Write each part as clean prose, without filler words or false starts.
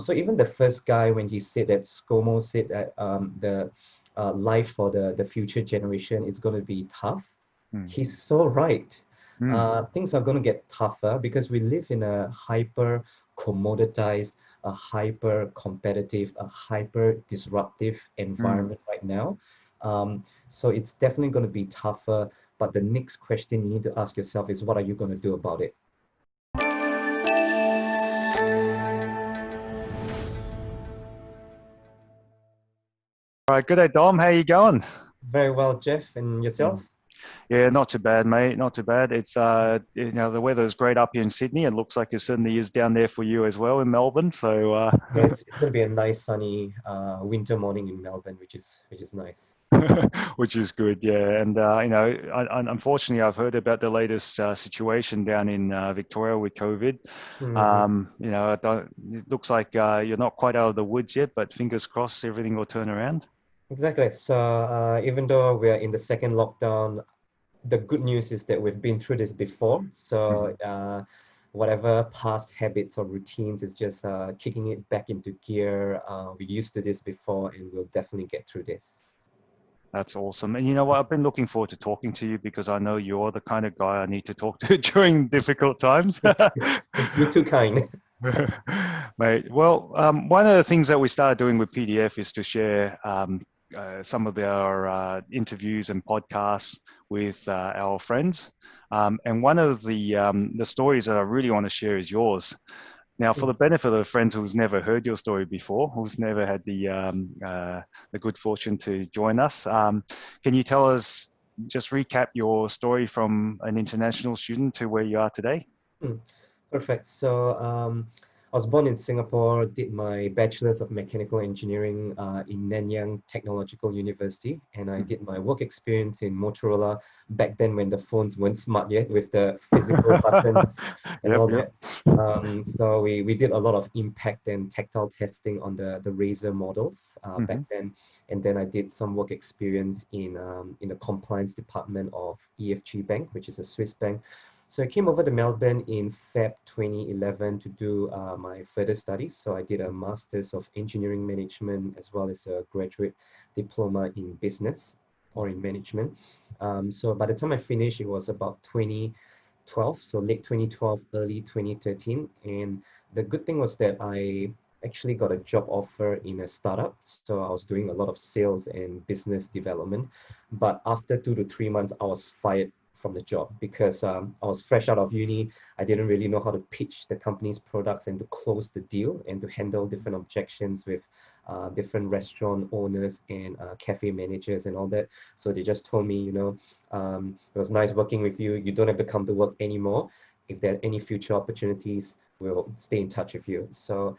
So even the first guy, when he said that ScoMo said that the life for the future generation is going to be tough, Mm. he's so right. Mm. Things are going to get tougher because we live in a hyper commoditized, a hyper competitive, a hyper disruptive Mm. environment right now. So it's definitely going to be tougher. But the next question you need to ask yourself is, what are you going to do about it? All right, good day, Dom. How you going? Very well, Jeff, and Mm. yourself? Yeah, not too bad, mate. Not too bad. It's the weather's great up here in Sydney. It looks like it certainly is down there for you as well in Melbourne. So Yeah, it's going to be a nice sunny winter morning in Melbourne, which is nice. which is good, yeah. And unfortunately, I've heard about the latest situation down in Victoria with COVID. Mhm. It looks like you're not quite out of the woods yet, but fingers crossed, everything will turn around. Exactly. So even though we are in the second lockdown, the good news is that we've been through this before. So Mhm. whatever past habits or routines is just kicking it back into gear. We're used to this before, and we'll definitely get through this. That's awesome. And you know what? I've been looking forward to talking to you because I know you're the kind of guy I need to talk to during difficult times. You're too kind. Mate, well, one of the things that we started doing with PDF is to share some of our interviews and podcasts with our friends. And one of the stories that I really want to share is yours. Now, for the benefit of friends who's never heard your story before, who's never had the good fortune to join us, can you tell us, just recap your story from an international student to where you are today? Mm, Perfect. So I was born in Singapore, did my Bachelor's of Mechanical Engineering in Nanyang Technological University, and I did my work experience in Motorola back then when the phones weren't smart yet with the physical buttons and Yep, all yep. that. So we did a lot of impact and tactile testing on the Razor models back Hmm. then, and then I did some work experience in the compliance department of EFG Bank, which is a Swiss bank. So I came over to Melbourne in Feb 2011 to do my further studies. So I did a Master's of Engineering Management as well as a graduate diploma in business or in management. So by the time I finished, it was about 2012, so late 2012, early 2013. And the good thing was that I actually got a job offer in a startup. So I was doing a lot of sales and business development. But after 2 to 3 months, I was fired from the job because I was fresh out of uni. I didn't really know how to pitch the company's products and to close the deal and to handle different objections with different restaurant owners and cafe managers and all that. So they just told me, it was nice working with you. You don't have to come to work anymore. If there are any future opportunities, we'll stay in touch with you. So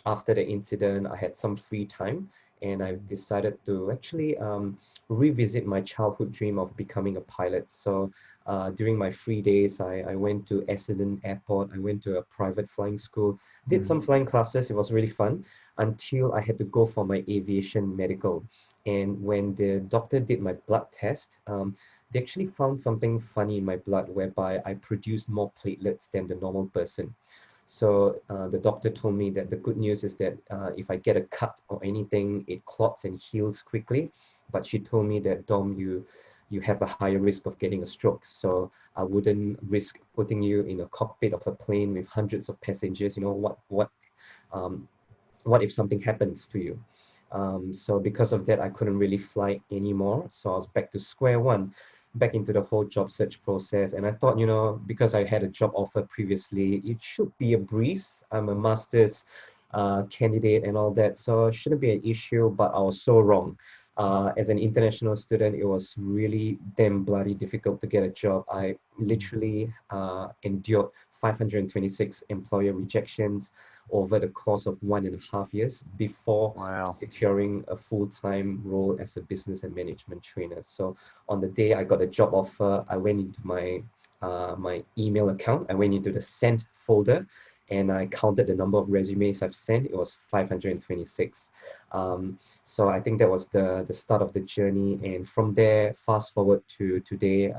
after the incident, I had some free time and I've decided to actually revisit my childhood dream of becoming a pilot. So during my free days, I went to Essendon Airport. I went to a private flying school, did some flying classes. It was really fun until I had to go for my aviation medical. And when the doctor did my blood test, they actually found something funny in my blood whereby I produced more platelets than the normal person. So the doctor told me that the good news is that if I get a cut or anything, it clots and heals quickly. But she told me that, Dom, you have a higher risk of getting a stroke. So I wouldn't risk putting you in a cockpit of a plane with hundreds of passengers. Um, what if something happens to you? So because of that, I couldn't really fly anymore. So I was back to square one, back into the whole job search process. And I thought, because I had a job offer previously, it should be a breeze. I'm a master's candidate and all that, so it shouldn't be an issue, but I was so wrong. As an international student, it was really damn bloody difficult to get a job. I literally endured 526 employer rejections over the course of 1.5 years before Wow. securing a full-time role as a business and management trainer. So on the day I got a job offer, I went into my email account. I went into the sent folder and I counted the number of resumes I've sent. It was 526. So I think that was the start of the journey. And from there, fast forward to today,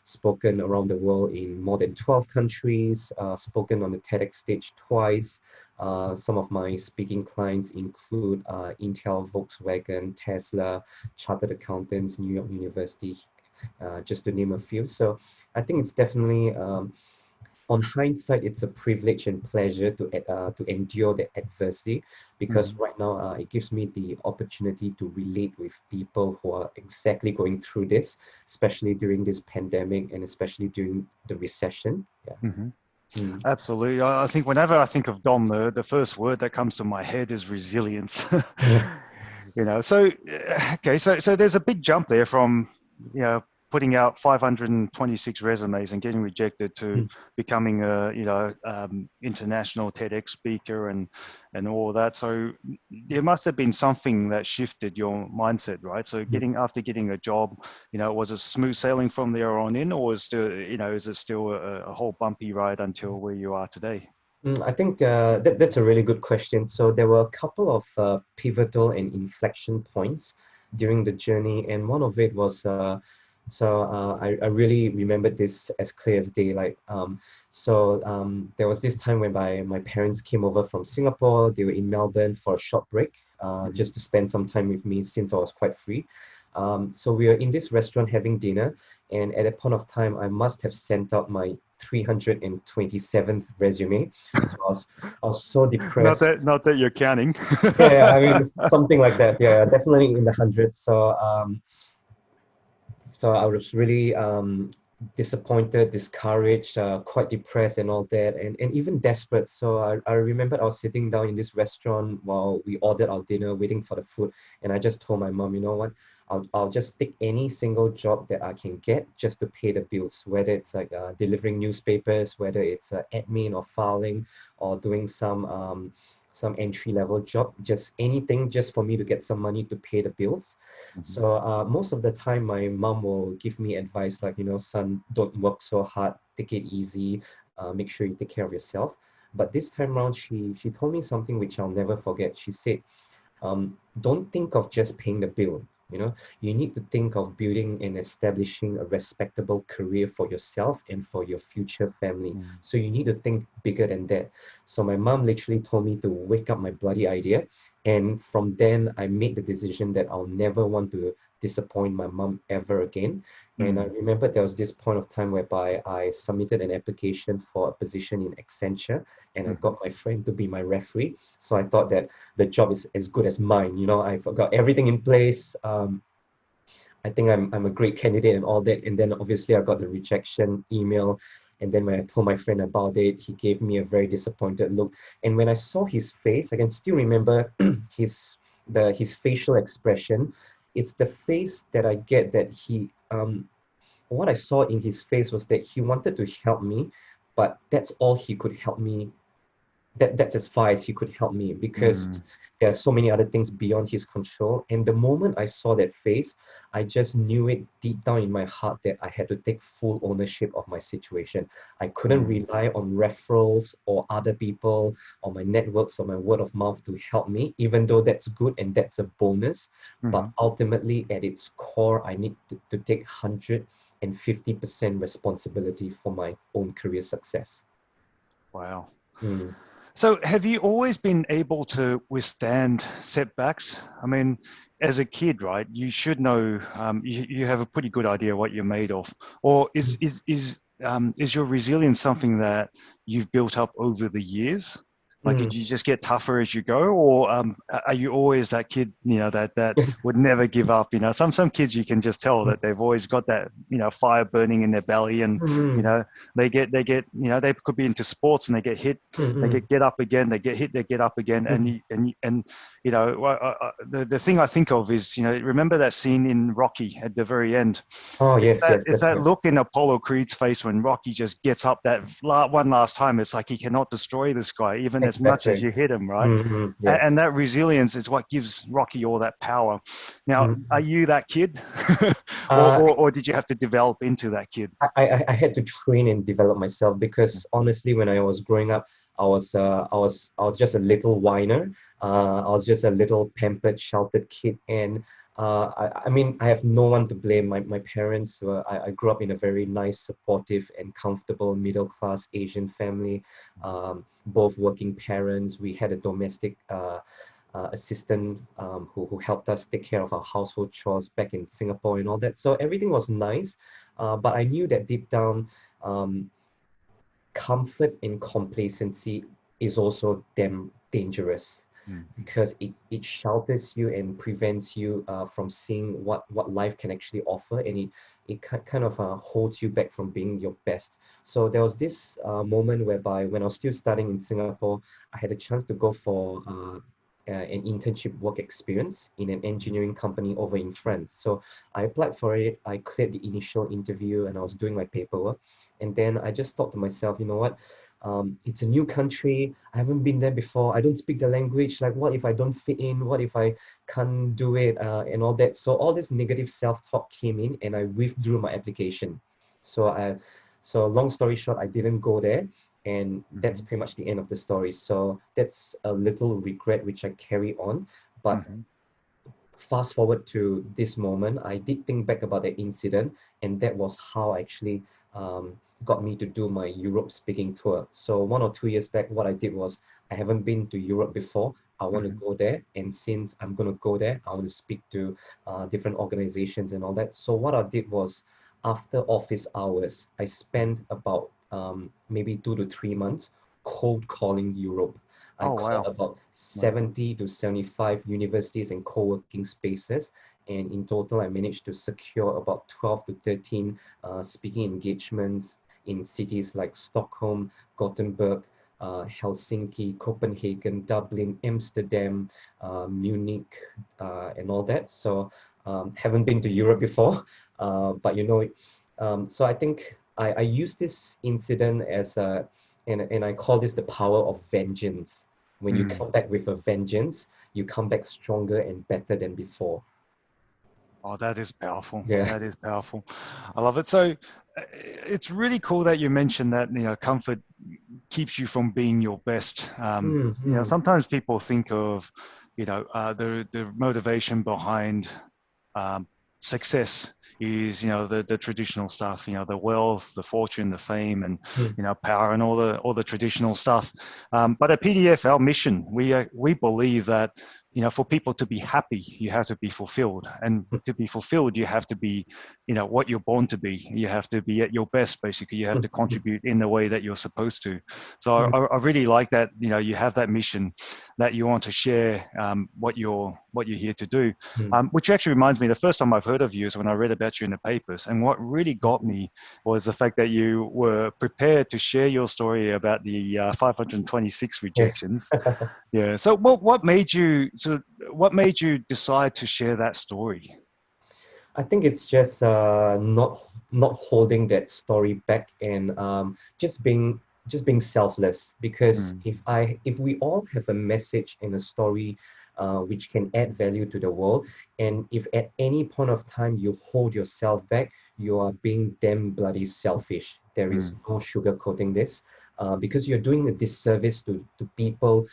spoken around the world in more than 12 countries, spoken on the TEDx stage twice, Some of my speaking clients include Intel, Volkswagen, Tesla, Chartered Accountants, New York University, just to name a few. So I think it's definitely, on hindsight, it's a privilege and pleasure to endure the adversity, because right now it gives me the opportunity to relate with people who are exactly going through this, especially during this pandemic and especially during the recession. Yeah. Mm. Absolutely. I think whenever I think of Dom, the first word that comes to my head is resilience. Yeah. You know, so okay, so there's a big jump there from, you know, putting out 526 resumes and getting rejected to Mm. becoming a, you know, international TEDx speaker and all that. So there must have been something that shifted your mindset, right? So after getting a job, you know, was it smooth sailing from there on in, or is still, you know, is it still a whole bumpy ride until where you are today? I think that's a really good question. So there were a couple of pivotal and inflection points during the journey, and one of it was I really remembered this as clear as day. Like there was this time when my parents came over from Singapore. They were in Melbourne for a short break, just to spend some time with me since I was quite free. So we were in this restaurant having dinner, and at that point of time, I must have sent out my 327th resume. So I was so depressed. Not that you're counting. Yeah, I mean something like that. Yeah, definitely in the hundreds. So I was really disappointed, discouraged, quite depressed and all that, and even desperate. So I remember I was sitting down in this restaurant while we ordered our dinner, waiting for the food. And I just told my mom, you know what, I'll just take any single job that I can get just to pay the bills, whether it's like delivering newspapers, whether it's admin or filing, or doing some entry-level job, just anything just for me to get some money to pay the bills. So most of the time, my mom will give me advice like, you know, son, don't work so hard, take it easy, make sure you take care of yourself. But this time around, she told me something which I'll never forget. She said, don't think of just paying the bill. You know, you need to think of building and establishing a respectable career for yourself and for your future family. So you need to think bigger than that. So my mom literally told me to wake up my bloody idea. And from then, I made the decision that I'll never want to disappoint my mom ever again. And I remember there was this point of time whereby I submitted an application for a position in Accenture, and I got my friend to be my referee. So I thought that the job is as good as mine. You know, I've got everything in place. I think I'm a great candidate and all that. And then obviously I got the rejection email. And then when I told my friend about it, he gave me a very disappointed look. And when I saw his face, I can still remember his facial expression. It's the face that I get that what I saw in his face was that he wanted to help me, but that's all he could help me. That's as far as he could help me, because there are so many other things beyond his control. And the moment I saw that face, I just knew it deep down in my heart that I had to take full ownership of my situation. I couldn't rely on referrals or other people or my networks or my word of mouth to help me, even though that's good and that's a bonus. But ultimately, at its core, I need to take 150% responsibility for my own career success. Wow. Mm. So have you always been able to withstand setbacks? I mean, as a kid, right, you should know, you have a pretty good idea what you're made of. Or is your resilience something that you've built up over the years? Like, did you just get tougher as you go, or are you always that kid, you know, that would never give up? You know, some kids you can just tell that they've always got that, you know, fire burning in their belly, and you know, they get, you know, they could be into sports and they get hit, they get up again, they get hit, they get up again, and you know, the thing I think of is, you know, remember that scene in Rocky at the very end? Oh yes, yes, It's that's that right. look in Apollo Creed's face when Rocky just gets up that one last time. It's like he cannot destroy this guy, even as much as Exactly. you hit him, right? Yeah. And that resilience is what gives Rocky all that power. Now, are you that kid, Uh, or did you have to develop into that kid? I had to train and develop myself, because honestly, when I was growing up, I was just a little whiner. I was just a little pampered, sheltered kid, and I mean, I have no one to blame. My parents were, I grew up in a very nice, supportive, and comfortable middle-class Asian family, both working parents. We had a domestic assistant who helped us take care of our household chores back in Singapore and all that. So everything was nice, but I knew that deep down, comfort and complacency is also damn dangerous, because it shelters you and prevents you from seeing what life can actually offer, and it kind of holds you back from being your best. So there was this moment whereby when I was still studying in Singapore, I had a chance to go for an internship work experience in an engineering company over in France. So I applied for it, I cleared the initial interview, and I was doing my paperwork. And then I just thought to myself, you know what? It's a new country. I haven't been there before. I don't speak the language. Like, what if I don't fit in? What if I can't do it? And all that. So all this negative self-talk came in, and I withdrew my application. So long story short, I didn't go there, and that's pretty much the end of the story. So that's a little regret which I carry on. But fast forward to this moment, I did think back about that incident, and that was how actually got me to do my Europe speaking tour. So 1 or 2 years back, what I did was, I haven't been to Europe before. I want to go there, and since I'm going to go there, I want to speak to different organizations and all that. So what I did was, after office hours, I spent about maybe 2 to 3 months cold calling Europe. I Oh, called wow. about Wow. 70 to 75 universities and co-working spaces. And in total, I managed to secure about 12 to 13 speaking engagements in cities like Stockholm, Gothenburg, Helsinki, Copenhagen, Dublin, Amsterdam, Munich, and all that. So haven't been to Europe before, but you know, so I think I use this incident as a, and I call this the power of vengeance. When you come back with a vengeance, you come back stronger and better than before. Oh, that is powerful. Yeah. That is powerful. I love it. So it's really cool that you mentioned that, comfort keeps you from being your best. Mm-hmm. Sometimes people think of, the motivation behind success is, the traditional stuff, the wealth, the fortune, the fame, and power, and all the traditional stuff. But at PDF, our mission, we believe that, for people to be happy, you have to be fulfilled, and to be fulfilled, you have to be, what you're born to be. You have to be at your best. Basically, you have to contribute in the way that you're supposed to. So I really like that. You have that mission that you want to share, what you're here to do. Which actually reminds me, the first time I've heard of you is when I read about you in the papers. And what really got me was the fact that you were prepared to share your story about the 526 Yes. rejections. Yeah. So what made you decide to share that story? I think it's just not holding that story back, and just being selfless. Because if we all have a message and a story which can add value to the world, and if at any point of time you hold yourself back, you are being damn bloody selfish. There is no sugarcoating this. Because you're doing a disservice to people.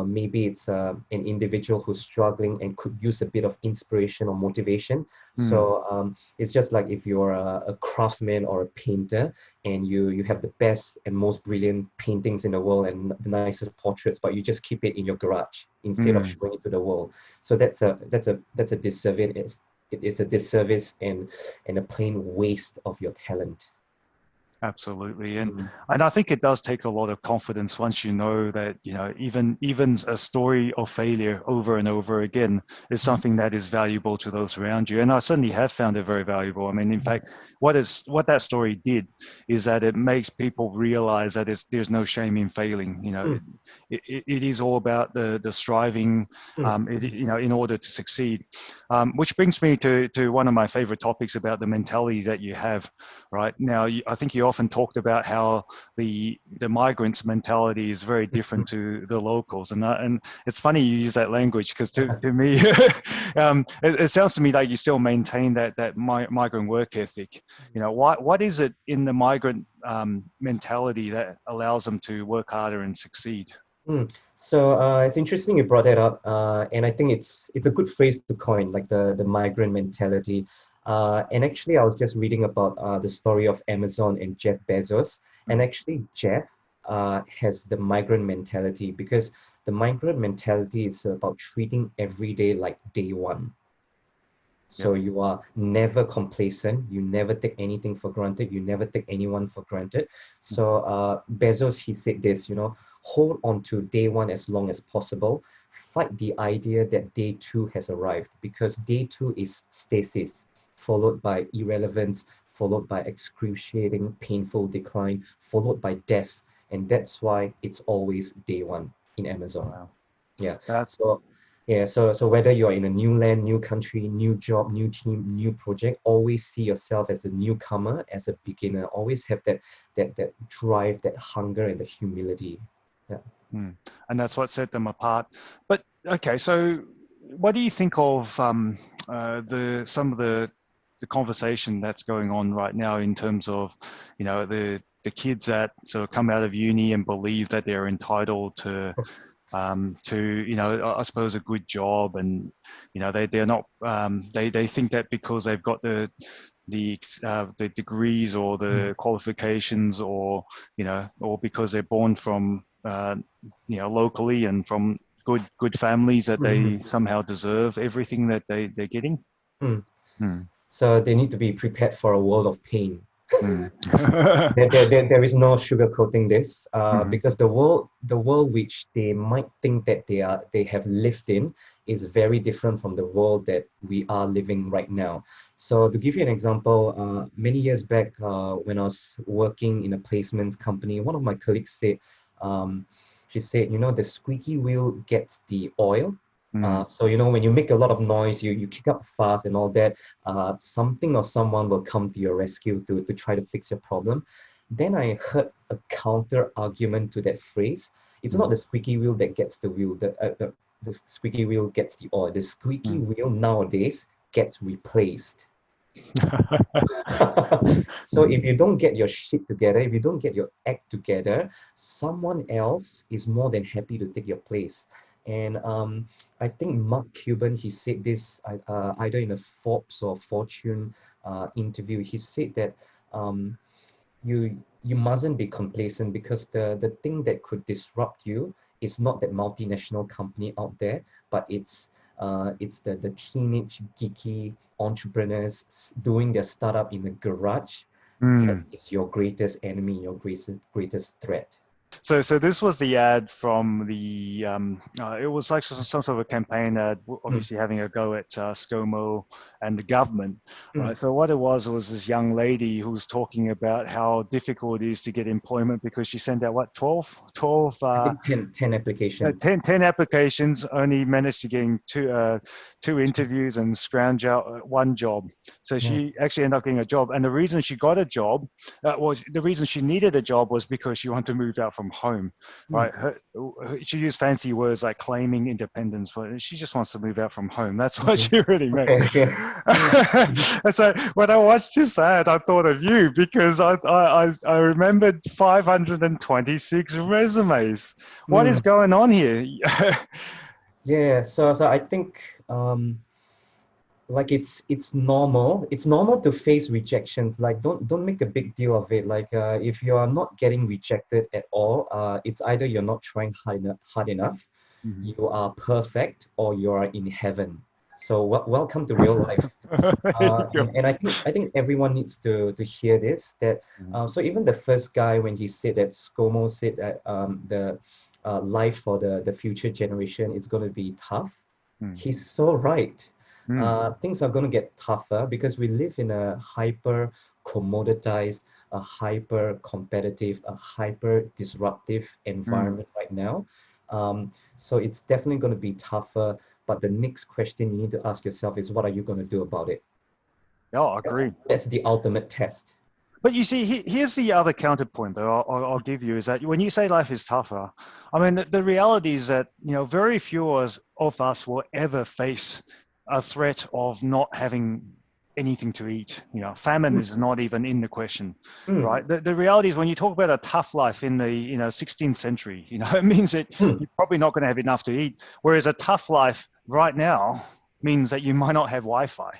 Maybe it's an individual who's struggling and could use a bit of inspiration or motivation. So it's just like if you're a craftsman or a painter, and you have the best and most brilliant paintings in the world and the nicest portraits, but you just keep it in your garage instead of showing it to the world. So that's a disservice. It is a disservice and a plain waste of your talent. Absolutely. And I think it does take a lot of confidence once you know that, even a story of failure over and over again is something that is valuable to those around you. And I certainly have found it very valuable. I mean, in fact, what that story did is that it makes people realize that there's no shame in failing. It is all about the striving, in order to succeed. Which brings me to one of my favorite topics about the mentality that you have right now. I think you often talked about how the migrants' mentality is very different to the locals, and it's funny you use that language, because to me, it sounds to me like you still maintain that migrant work ethic. What is it in the migrant mentality that allows them to work harder and succeed? So it's interesting you brought that up, and I think it's a good phrase to coin, like the migrant mentality. And actually, I was just reading about the story of Amazon and Jeff Bezos, and Mm. actually Jeff has the migrant mentality because the migrant mentality is about treating every day like day one. Yep. So you are never complacent. You never take anything for granted. You never take anyone for granted. So Bezos, he said this, hold on to day one as long as possible. Fight the idea that day two has arrived because day two is stasis, followed by irrelevance, followed by excruciating, painful decline, followed by death. And that's why it's always day one in Amazon. Wow. Yeah. That So whether you're in a new land, new country, new job, new team, new project, always see yourself as a newcomer, as a beginner. Always have that drive, that hunger, and the humility. Yeah. And that's what set them apart. But okay, so what do you think of some of the conversation that's going on right now in terms of, the kids that sort of come out of uni and believe that they're entitled to I suppose a good job, and they're not they think that because they've got the degrees or Mm, the qualifications, or because they're born from locally and from good families, that they mm, somehow deserve everything that they're getting. mm. Mm, So they need to be prepared for a world of pain. mm. There is no sugarcoating this, Mhm. because the world which they might think that they have lived in is very different from the world that we are living right now. So to give you an example, many years back, when I was working in a placements company, one of my colleagues said, she said, the squeaky wheel gets the oil. Mm. So when you make a lot of noise, you kick up fast and all that, something or someone will come to your rescue to try to fix your problem. Then I heard a counter argument to that phrase. It's not Mm. the squeaky wheel that gets the wheel, the squeaky wheel gets the oil. The squeaky Mm. wheel nowadays gets replaced. So if Mm. you don't get your shit together, if you don't get your act together, someone else is more than happy to take your place. And I think Mark Cuban, he said this either in a Forbes or Fortune interview. He said that um, you mustn't be complacent because the thing that could disrupt you is not that multinational company out there, but it's the teenage geeky entrepreneurs doing their startup in the garage. That Mm. is your greatest enemy, your greatest threat. So this was the ad from it was like some sort of a campaign ad, Mm, obviously having a go at ScoMo and the government, mm. right? So what it was this young lady who was talking about how difficult it is to get employment because she sent out what, 12 I think 10 applications. 10 applications, only managed to get two interviews and scrounge out one job. So Yeah. she actually ended up getting a job. And the reason she got a job, the reason she needed a job was because she wanted to move out from home, Mm. right? She used fancy words like claiming independence, but she just wants to move out from home. That's what Okay. she really meant. Okay. Okay. Mhm. And so when I watched this ad, I thought of you because I remembered 526 resumes. What is Mm. going on here? Yeah. So I think like it's normal. It's normal to face rejections. Like don't make a big deal of it. Like if you are not getting rejected at all, it's either you're not trying hard enough, Mhm. you are perfect, or you are in heaven. So welcome to real life. There you go. And I think everyone needs to hear this. That Mhm. so even the first guy, when he said that, ScoMo said that the life for the future generation is going to be tough. Mm. He's so right. Mm. Things are going to get tougher because we live in a hyper commoditized, a hyper competitive, a hyper disruptive Mm. environment right now. So it's definitely going to be tougher. But the next question you need to ask yourself is, what are you going to do about it? Oh, I That's agree. that's the ultimate test. But you see, here's the other counterpoint, though. I'll give you is that when you say life is tougher, I mean, the reality is that very few of us will ever face a threat of not having anything to eat. You know, famine is not even in the question, mm, right? The reality is when you talk about a tough life in the 16th century, it means that mm. you're probably not going to have enough to eat. Whereas a tough life right now means that you might not have Wi-Fi.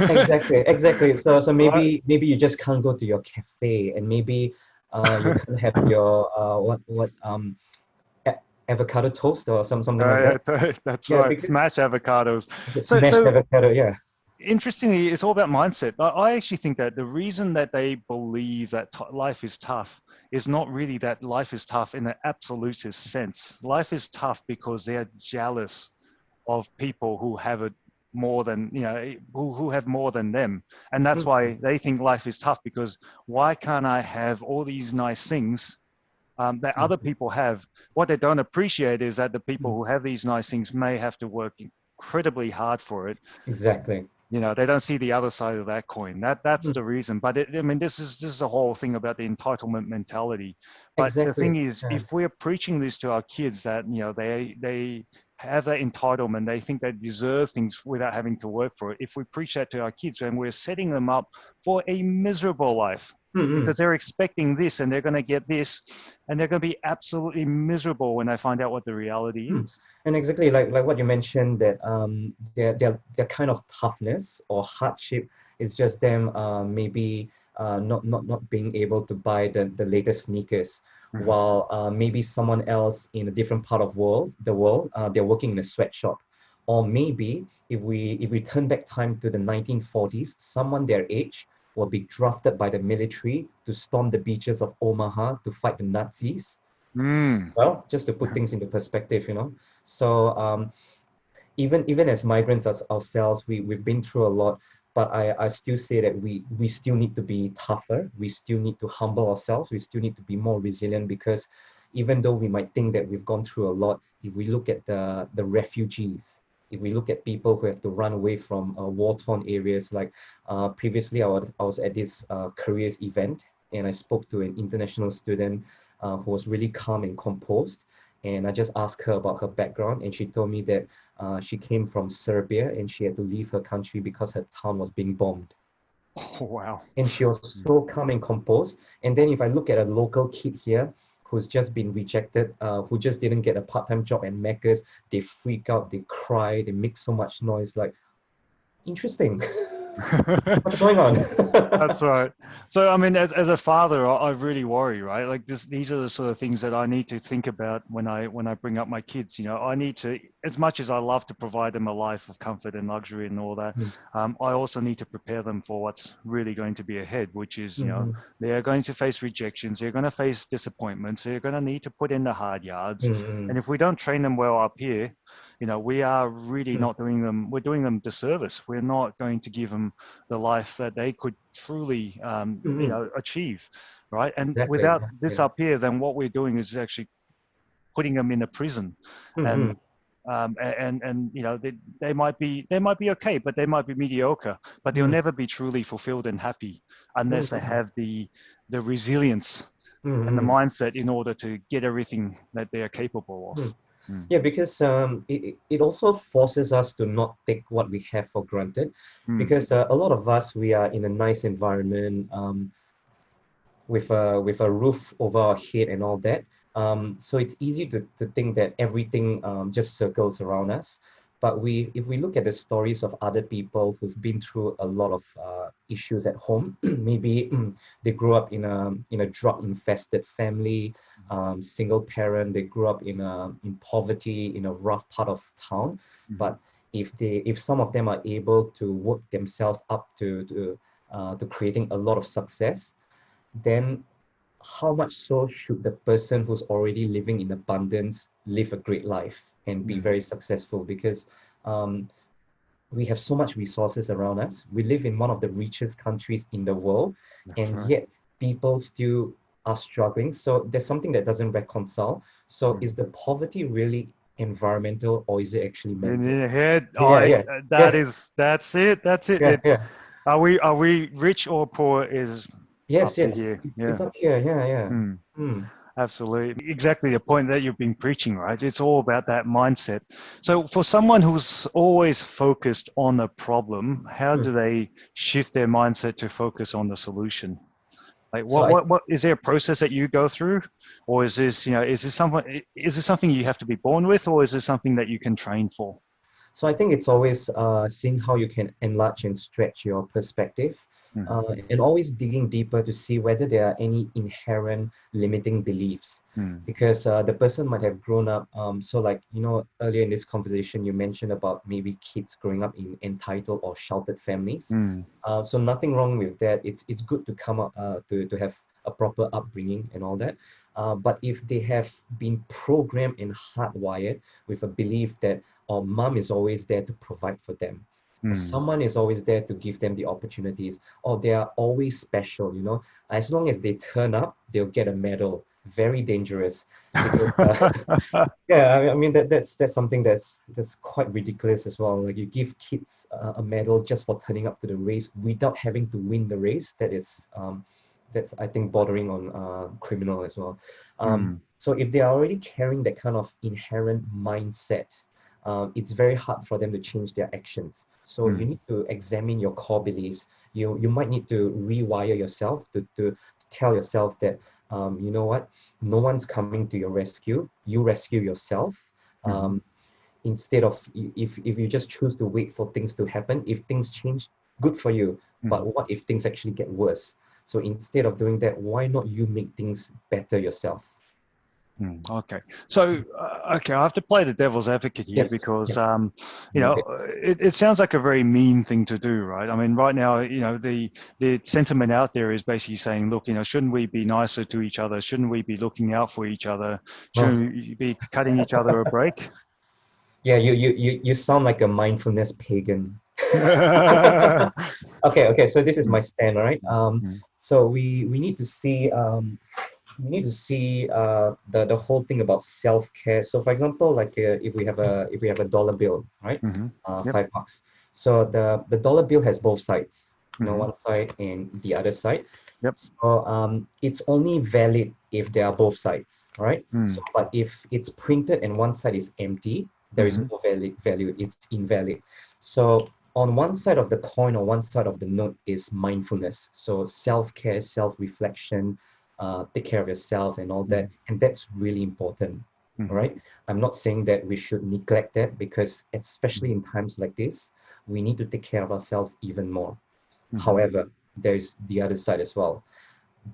Exactly. So Right? maybe you just can't go to your cafe, and maybe you can't have your avocado toast or something like that. That's Yeah, right. because Smash avocados. So, smashed so avocado. Yeah. interestingly, it's all about mindset. I actually think that the reason that they believe that life is tough is not really that life is tough in an absolutist sense. Life is tough because they are jealous of people who have it more than who have more than them, and that's Mm, why they think life is tough, because why can't I have all these nice things that mm, other people have? What they don't appreciate is that the people mm. who have these nice things may have to work incredibly hard for it. Exactly. They don't see the other side of that coin. That's Mm, the reason. But I mean, this is the whole thing about the entitlement mentality. But the exactly. thing is, Yeah. if we're preaching this to our kids, that they have that entitlement, they think they deserve things without having to work for it. If we preach that to our kids, then we're setting them up for a miserable life, Mm, because mm, they're expecting this and they're going to get this, and they're going to be absolutely miserable when they find out what the reality mm. is. And exactly like what you mentioned, that their kind of toughness or hardship is just them maybe not being able to buy the latest sneakers, Mhm. while maybe someone else in a different part of the world, they're working in a sweatshop. Or maybe if we turn back time to the 1940s, someone their age will be drafted by the military to storm the beaches of Omaha to fight the Nazis. Mm. Well, just to put things into perspective. So even as migrants ourselves, we've been through a lot, but I still say that we still need to be tougher. We still need to humble ourselves. We still need to be more resilient, because even though we might think that we've gone through a lot, if we look at the refugees, if we look at people who have to run away from war-torn areas, like previously I was at this careers event, and I spoke to an international student who was really calm and composed. And I just asked her about her background, and she told me that she came from Serbia and she had to leave her country because her town was being bombed. Oh, wow. And she was so calm and composed. And then if I look at a local kid here who's just been rejected, who just didn't get a part-time job at Macca's, they freak out, they cry, they make so much noise. Like, interesting. What's going on? That's right. So, I mean, as a father, I really worry, right? Like these are the sort of things that I need to think about when I bring up my kids. I need to, as much as I love to provide them a life of comfort and luxury and all that, Mm, I also need to prepare them for what's really going to be ahead, which is, mhm, they are going to face rejections, they're going to face disappointments, they're going to need to put in the hard yards. mm, And if we don't train them well up here, we are really mm, not doing them, we're doing them disservice. We're not going to give them the life that they could truly mm. achieve, right? And Exactly, without this exactly. up here, then what we're doing is actually putting them in a prison. Mm, And they might be okay, but they might be mediocre, but they'll mm, never be truly fulfilled and happy mm, unless they mm, have the resilience and the mm, mindset in order to get everything that they are capable mm. of. Mm. Yeah, because it also forces us to not take what we have for granted, Mm. because a lot of us, we are in a nice environment, with a roof over our head and all that. So it's easy to think that everything just circles around us. But if we look at the stories of other people who've been through a lot of issues at home, maybe they grew up in a drug-infested family, single parent. They grew up in poverty in a rough part of town. Mhm. But if some of them are able to work themselves up to creating a lot of success, then how much so should the person who's already living in abundance live a great life and be Mhm. very successful? Because um, we have so much resources around us. We live in one of the richest countries in the world, That's and right. yet people still are struggling. So there's something that doesn't reconcile. So Mm. is the poverty really environmental, or is it actually In mental? your head, Yeah, yeah, yeah, that's it. That's it. yeah, It's yeah. are we rich or poor is up Yes, to yes. here. It's Yeah. up here. Yeah, yeah. Mm. Hmm. Absolutely. Exactly the point that you've been preaching, right? It's all about that mindset. So for someone who's always focused on a problem, how Hmm. do they shift their mindset to focus on the solution? Like So I what is there a process that you go through? Or is this, is this something you have to be born with, or is this something that you can train for? So I think it's always seeing how you can enlarge and stretch your perspective, Mm-hmm. and always digging deeper to see whether there are any inherent limiting beliefs. Because the person might have grown up, so like, earlier in this conversation, you mentioned about maybe kids growing up in entitled or sheltered families. Mm-hmm. So nothing wrong with that. It's good to come up to have a proper upbringing and all that. But if they have been programmed and hardwired with a belief that or mom is always there to provide for them, or someone is always there to give them the opportunities, or they are always special, as long as they turn up, they'll get a medal. Very dangerous, because yeah, I mean that's something that's quite ridiculous as well. Like, you give kids a medal just for turning up to the race without having to win the race. That's, I think, bordering on criminal as well. So if they are already carrying that kind of inherent mindset, it's very hard for them to change their actions. So you need to examine your core beliefs. You might need to rewire yourself to tell yourself that, you know what, no one's coming to your rescue. You rescue yourself. Mm-hmm. Instead of, if you just choose to wait for things to happen, if things change, good for you. Mm-hmm. But what if things actually get worse? So instead of doing that, why not you make things better yourself? Okay. So, okay, I have to play the devil's advocate here Yes, because, yes. Okay. it sounds like a very mean thing to do, right? I mean, right now, the sentiment out there is basically saying, look, shouldn't we be nicer to each other? Shouldn't we be looking out for each other? Oh, Shouldn't we be cutting each other a break? yeah, you sound like a mindfulness pagan. Mm, Okay, so this is my stand, all right? mm, So we need to see the whole thing about self-care. So for example, like, if we have a dollar bill, right? mhm. Yep. $5. So the dollar bill has both sides, Mhm. one side and the other side. Yep. So it's only valid if there are both sides, all right? So Mm, but if it's printed and one side is empty, there is mhm. no value. It's invalid. So on one side of the coin or one side of the note is mindfulness. So self-care, self-reflection, take care of yourself and all that. Mhm. And that's really important. All Mhm. right. I'm not saying that we should neglect that, because especially in times like this, we need to take care of ourselves even more. Mhm. However, there's the other side as well.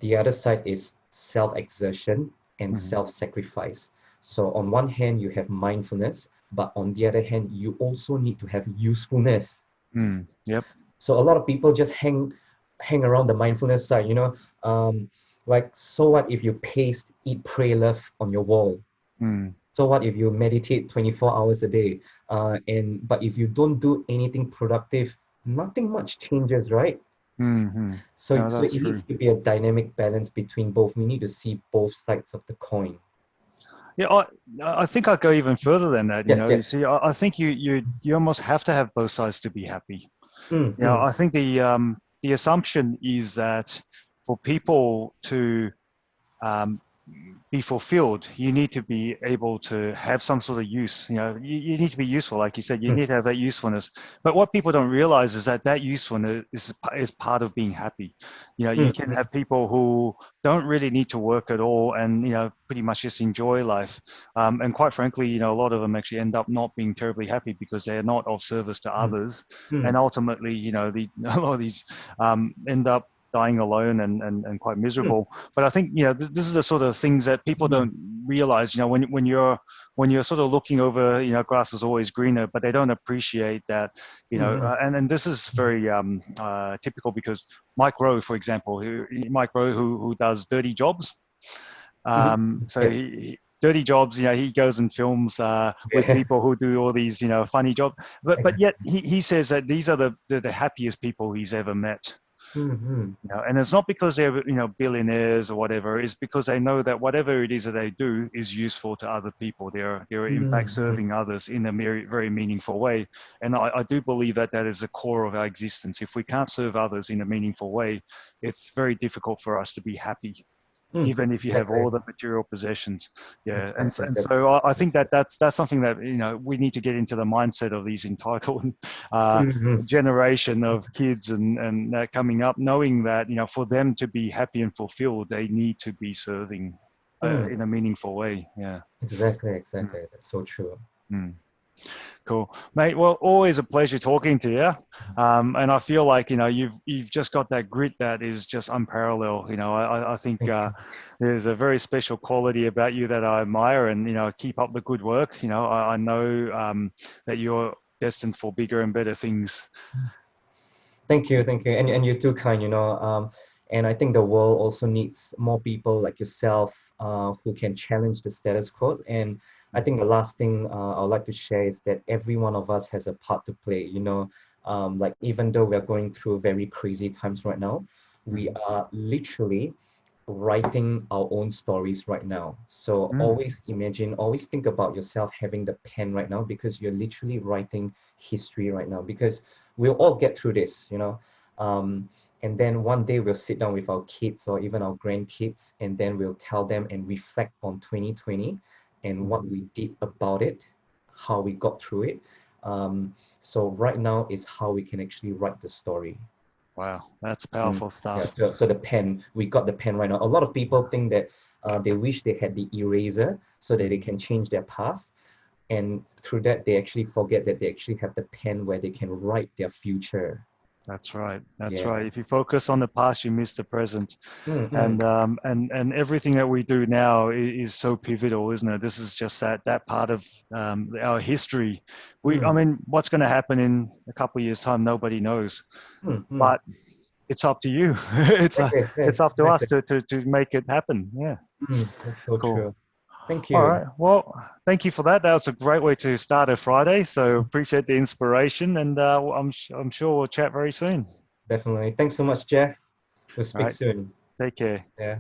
The other side is self-exertion and Mhm. self-sacrifice. So on one hand, you have mindfulness, but on the other hand, you also need to have usefulness. Mm, yep. So a lot of people just hang around the mindfulness side, like, so what if you paste eat, pray, love on your wall? Mm, So what if you meditate 24 hours a day? But if you don't do anything productive, nothing much changes, right? mhm. So No, so that's it true. needs to be a dynamic balance between both. We need to see both sides of the coin. Yeah, I think I'd go even further than that. Yes, You yes. see, I think you almost have to have both sides to be happy. Mm. I think the assumption is that for people to um, be fulfilled, you need to be able to have some sort of use. You need to be useful, like you said. You Mm. need to have that usefulness. But what people don't realize is that usefulness is part of being happy. You Mm. can Mm. have people who don't really need to work at all, and pretty much just enjoy life. And quite frankly, a lot of them actually end up not being terribly happy because they're not of service to Mm. others, and Mm. ultimately, a lot of these end up dying alone and quite Mm. miserable. But I think this is the sort of things that people Mm. don't realize. When you're sort of looking over, grass is always greener, but they don't appreciate that. Mm. And this is very typical because Mike Rowe, who does dirty jobs. Mm. So Yes. dirty jobs, he goes and films with Yeah. people who do all these funny jobs, but yet he says that these are the happiest people he's ever met. Mm. And it's not because they're billionaires or whatever. It's because they know that whatever it is that they do is useful to other people. They're in fact Mm. serving others in a very, very meaningful way. And I do believe that is the core of our existence. If we can't serve others in a meaningful way, it's very difficult for us to be happy. even if you have Exactly. all the material possessions. Yeah, Exactly. and That's so I think that's something that, you know, we need to get into the mindset of these entitled Mhm. generation of kids and that coming up, knowing that, you know, for them to be happy and fulfilled, they need to be serving Mm. in a meaningful way. Yeah. Exactly. Mm, Exactly. That's so true. mm. Cool, mate. Well, always a pleasure talking to you. And I feel like, you know, you've just got that grit that is just unparalleled. You know, I think Thank you. there's a very special quality about you that I admire, and, you know, keep up the good work. You know, I know that you're destined for bigger and better things. Thank you, thank you, and you're too kind, you know. And I think the world also needs more people like yourself who can challenge the status quo. And I think the last thing I'd like to share is that every one of us has a part to play. You know, like even though we are going through very crazy times right now, we Mm. are literally writing our own stories right now. So Mm. always imagine, always think about yourself having the pen right now because you're literally writing history right now. Because we'll all get through this, you know. And then one day we'll sit down with our kids or even our grandkids, and then we'll tell them and reflect on 2020 and what we did about it, how we got through it. So right now is how we can actually write the story. Wow, that's Mm, powerful yeah, stuff. so the pen, we got the pen right now. A lot of people think that they wish they had the eraser so that they can change their past. And through that, they actually forget that they actually have the pen where they can write their future. That's right. That's Yeah. right. If you focus on the past, you miss the present. Mm-hmm. And everything that we do now is so pivotal, isn't it? This is just that part of our history. I Mm. mean, what's going to happen in a couple of years' time, nobody knows. Mm-hmm. But it's up to you. it's Exactly. it's up to us Exactly. to make it happen. Yeah, That's so cool. true. Thank All you. right. Well, thank you for that. That was a great way to start a Friday. So appreciate the inspiration, and I'm sure we'll chat very soon. Definitely. Thanks so much, Jeff. We'll All speak right. soon. Take care. Yeah.